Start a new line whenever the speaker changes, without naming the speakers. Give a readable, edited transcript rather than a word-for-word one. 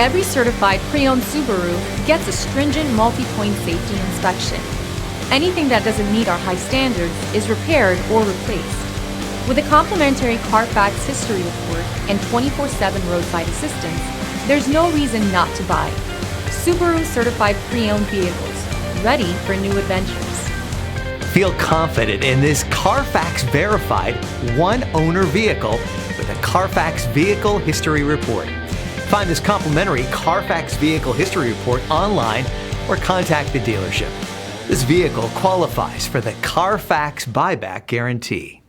Every certified pre-owned Subaru gets a stringent multi-point safety inspection. Anything that doesn't meet our high standards is repaired or replaced. With a complimentary Carfax history report and 24/7 roadside assistance, there's no reason not to buy. Subaru certified pre-owned vehicles, ready for new adventures.
Feel confident in this Carfax verified one-owner vehicle with a Carfax Vehicle History Report. Find this complimentary Carfax Vehicle History Report online or contact the dealership. This vehicle qualifies for the Carfax Buyback Guarantee.